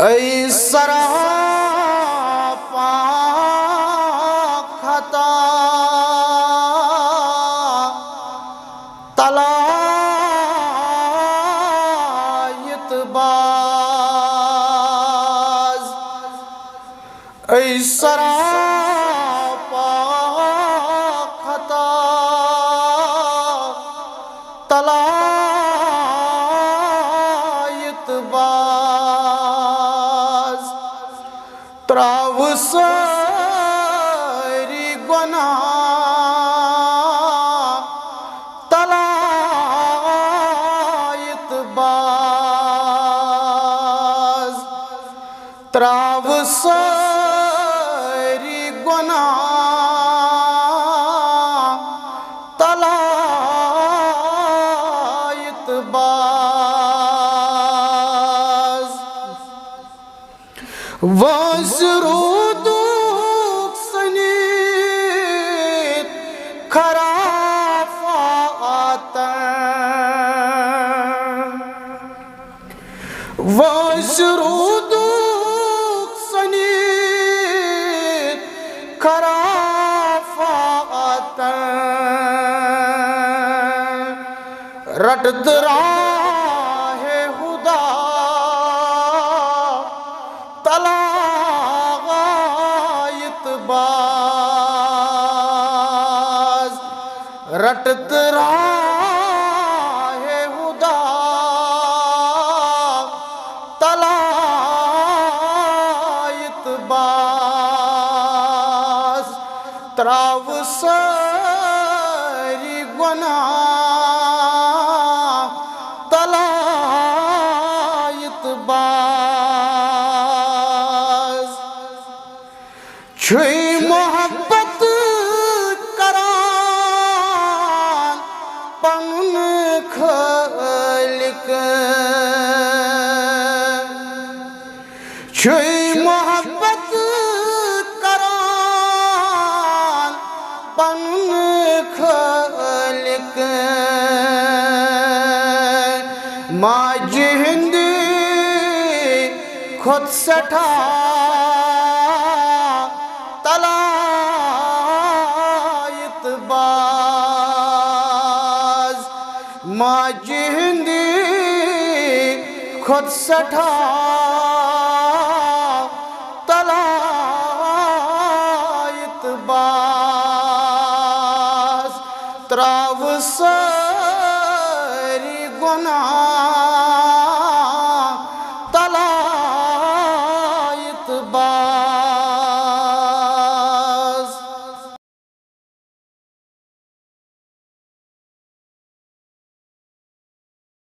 ای سراپا خطا طلایت باز ای سراپا خطا طلایت باز تراو ساری گناہ طلایت باز تراو ساری گناہ طلایت باز وزرودوک سنید خرافاتن وزرودوک سنید خرافاتن رٹد راہ خدا طلایت باز رٹد راہ خدا طلایت باز تراو ساری گناہ طلایت باز چھوئی محبت کران پنن خالق چھوئی محبت کران پنن خالق ماجی ہندی خود سٹھا طلایت باز ماجی ہندی خود سٹھا